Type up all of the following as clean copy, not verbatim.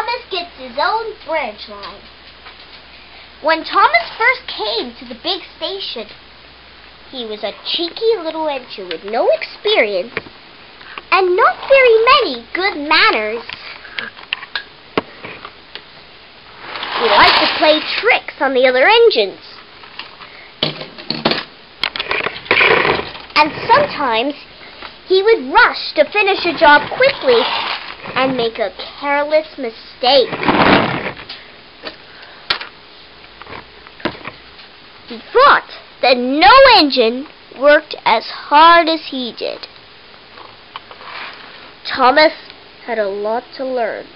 Thomas gets his own branch line. When Thomas first came to the big station, he was a cheeky little engine with no experience and not very many good manners. He liked to play tricks on the other engines. And sometimes he would rush to finish a job quickly and make a careless mistake. He thought that no engine worked as hard as he did. Thomas had a lot to learn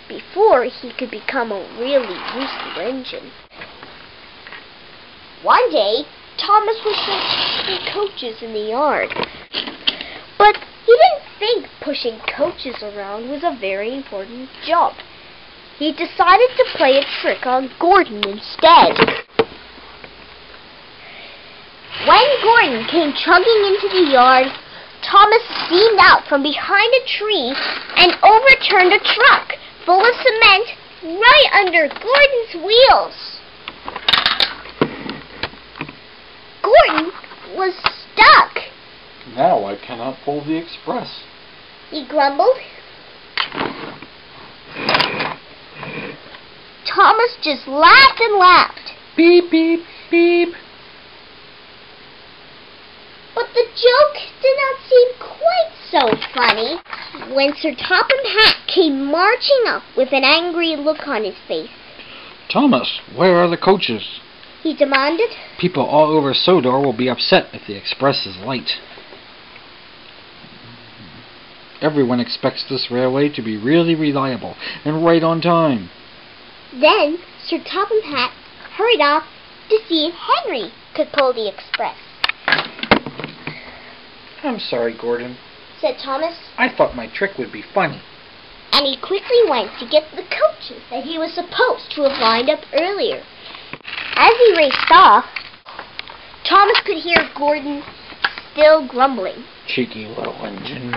before he could become a really useful engine. One day, Thomas was pushing coaches in the yard, but he didn't think pushing coaches around was a very important job. He decided to play a trick on Gordon instead. When Gordon came chugging into the yard, Thomas steamed out from behind a tree and overturned a truck full of cement right under Gordon's wheels. Gordon was stuck. Now I cannot pull the express, he grumbled. Thomas just laughed and laughed. Beep, beep, beep. But the joke did not seem quite so funny when Sir Topham Hatt came marching up with an angry look on his face. Thomas, where are the coaches? He demanded. People all over Sodor will be upset if the express is late. Everyone expects this railway to be really reliable and right on time. Then Sir Topham Hatt hurried off to see if Henry could pull the express. I'm sorry, Gordon, said Thomas. I thought my trick would be funny. And he quickly went to get the coaches that he was supposed to have lined up earlier. As he raced off, Thomas could hear Gordon still grumbling. Cheeky little engine.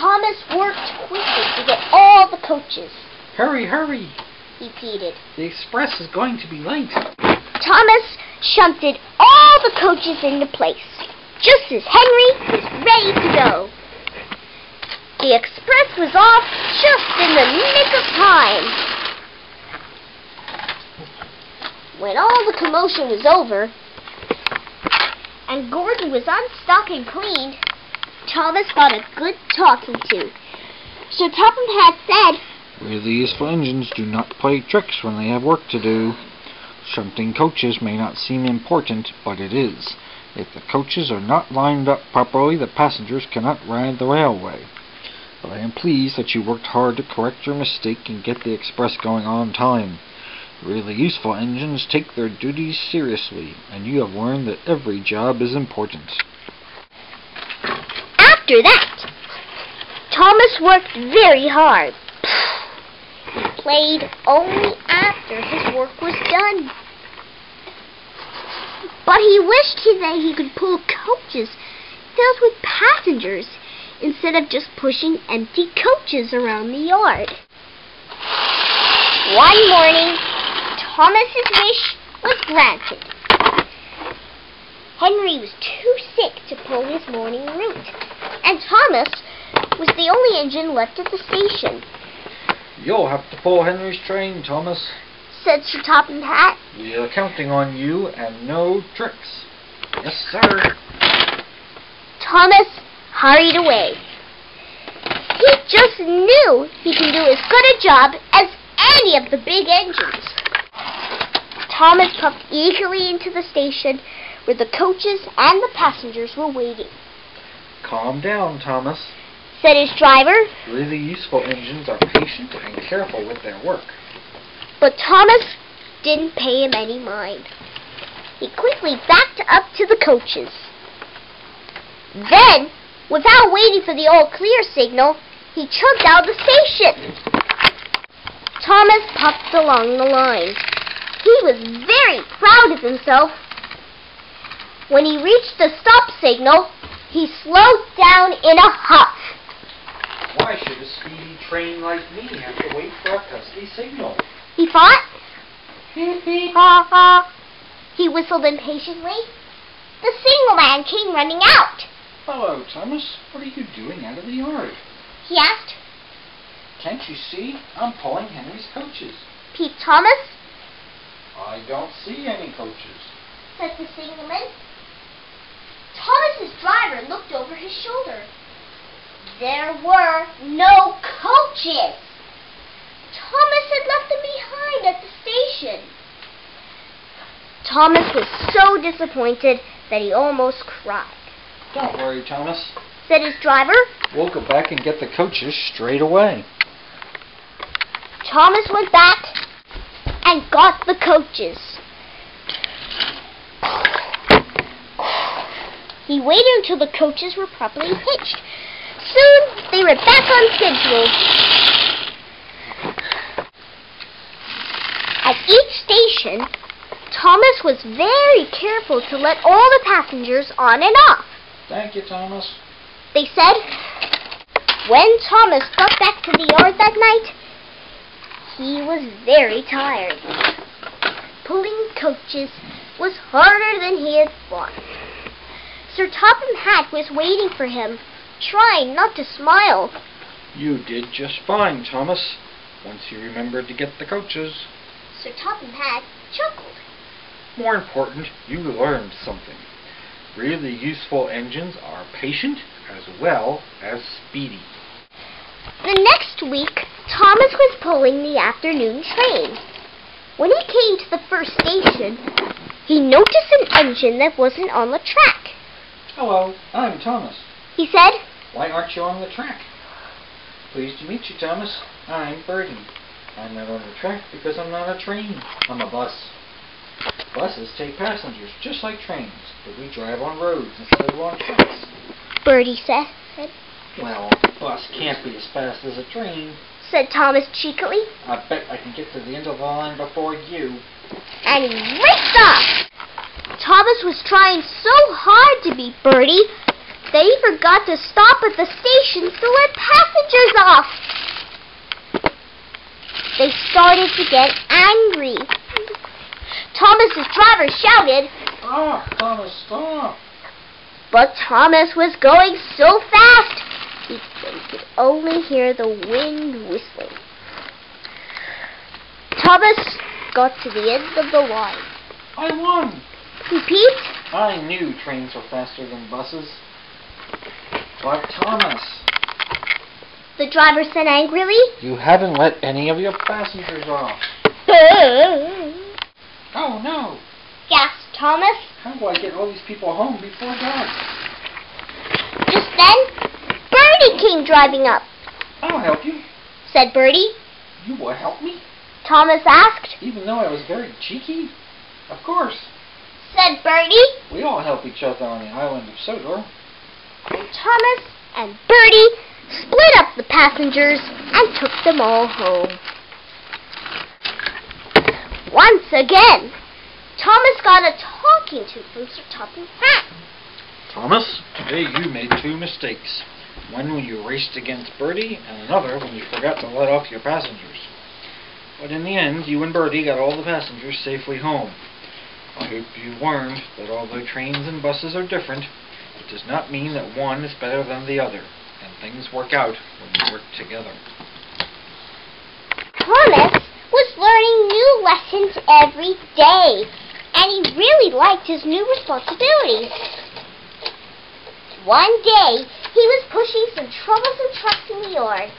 Thomas worked quickly to get all the coaches. Hurry, hurry, he pleaded. the express is going to be late. Thomas shunted all the coaches into place, just as Henry was ready to go. The express was off just in the nick of time. When all the commotion was over, and Gordon was unstuck and cleaned, Thomas got a good talking to. Sir Topham Hatt said, Really useful engines do not play tricks when they have work to do. Shunting coaches may not seem important, but it is. If the coaches are not lined up properly, the passengers cannot ride the railway. But I am pleased that you worked hard to correct your mistake and get the express going on time. Really useful engines take their duties seriously, and you have learned that every job is important. After that, Thomas worked very hard. He played only after his work was done. But he wished that he could pull coaches filled with passengers instead of just pushing empty coaches around the yard. One morning, Thomas's wish was granted. Henry was too sick to pull his morning route, and Thomas was the only engine left at the station. You'll have to pull Henry's train, Thomas, said Sir Topham Hatt. We are counting on you and no tricks. Yes, sir. Thomas hurried away. He just knew he could do as good a job as any of the big engines. Thomas puffed eagerly into the station where the coaches and the passengers were waiting. Calm down, Thomas, said his driver. Really useful engines are patient and careful with their work. But Thomas didn't pay him any mind. He quickly backed up to the coaches. Then, without waiting for the all clear signal, he chugged out of the station. Thomas puffed along the line. He was very proud of himself. When he reached the stop signal, he slowed down in a huff. should a speedy train like me have to wait for a pesky signal? He thought. Beep, beep. Ha ha. He whistled impatiently. The signalman came running out. Hello, Thomas. What are you doing out of the yard? He asked. Can't you see? I'm pulling Henry's coaches. Peeped Thomas, I don't see any coaches. said the signalman. Thomas's driver looked over his shoulder. There were no coaches. Thomas had left them behind at the station. Thomas was so disappointed that he almost cried. Don't worry, Thomas. Said his driver. We'll go back and get the coaches straight away. Thomas went back and got the coaches. He waited until the coaches were properly hitched. Soon they were back on schedule. At each station, Thomas was very careful to let all the passengers on and off. Thank you, Thomas. They said. When Thomas got back to the yard that night, he was very tired. Pulling coaches was harder than he had thought. Sir Topham Hatt was waiting for him, trying not to smile. You did just fine, Thomas, once you remembered to get the coaches. Sir Topham Hatt chuckled. More important, you learned something. Really useful engines are patient as well as speedy. The next week, Thomas was pulling the afternoon train. When he came to the first station, he noticed an engine that wasn't on the track. Hello, I'm Thomas. He said. Why aren't you on the track? Pleased to meet you, Thomas. I'm Bertie. I'm not on the track because I'm not a train. I'm a bus. Buses take passengers just like trains, but we drive on roads instead of on tracks. Bertie said. Well, a bus can't be as fast as a train, said Thomas cheekily. I bet I can get to the end of the line before you. And he raced off. Thomas was trying so hard to beat Bertie that he forgot to stop at the stations to let passengers off. They started to get angry. Thomas's driver shouted, Stop, Thomas, stop! but Thomas was going so fast he could only hear the wind whistling. Thomas got to the end of the line. I won! He peeped. I knew trains were faster than buses. But Thomas, The driver said angrily. you haven't let any of your passengers off. Oh no! Gasped Thomas. How do I get all these people home before dark? Just then, Bertie came driving up. I'll help you. Said Bertie. You will help me? Thomas asked. Even though I was very cheeky? Of course. Said Bertie. We all help each other on the island of Sodor. And Thomas and Bertie split up the passengers and took them all home. Once again, Thomas got a talking to from Sir Topham Hatt. Thomas, today you made 2 mistakes. One when you raced against Bertie, and another when you forgot to let off your passengers. But in the end, you and Bertie got all the passengers safely home. I hope you learned that although trains and buses are different, it does not mean that one is better than the other, and things work out when you work together. Thomas was learning new lessons every day, and he really liked his new responsibilities. One day, he was pushing some troublesome trucks in the yard.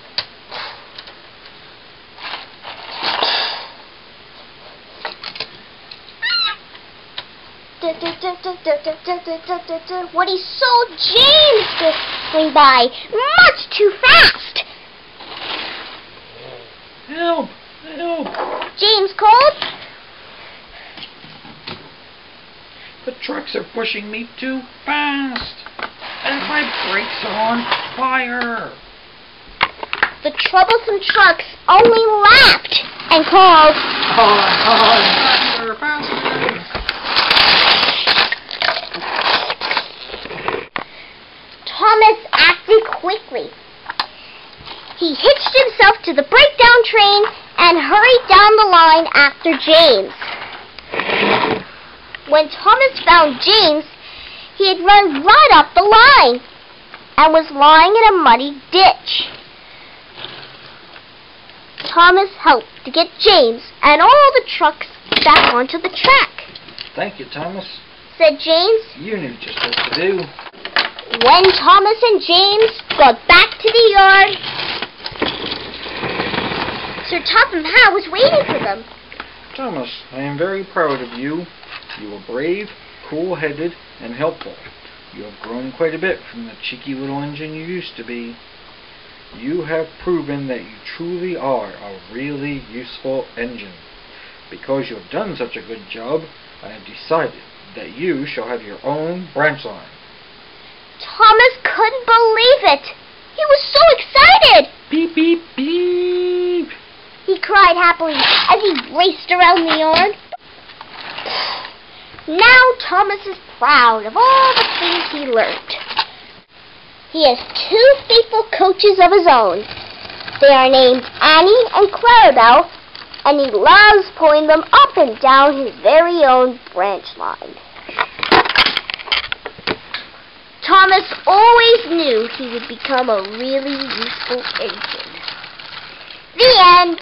When he saw James going by, much too fast. Help! Help! James called. The trucks are pushing me too fast, and my brakes are on fire. The troublesome trucks only laughed and called, Faster, faster! Thomas acted quickly. He hitched himself to the breakdown train and hurried down the line after James. When Thomas found James, he had run right up the line and was lying in a muddy ditch. Thomas helped to get James and all the trucks back onto the track. Thank you, Thomas, said James. You knew just what to do. When Thomas and James got back to the yard, Sir Topham Hatt was waiting for them. Thomas, I am very proud of you. You were brave, cool-headed, and helpful. You have grown quite a bit from the cheeky little engine you used to be. You have proven that you truly are a really useful engine. Because you have done such a good job, I have decided that you shall have your own branch line. Thomas couldn't believe it. He was so excited. Beep, beep, beep, he cried happily as he raced around the yard. Now Thomas is proud of all the things he learned. He has 2 faithful coaches of his own. They are named Annie and Clarabelle, and he loves pulling them up and down his very own branch line. Thomas always knew he would become a really useful engine. The end.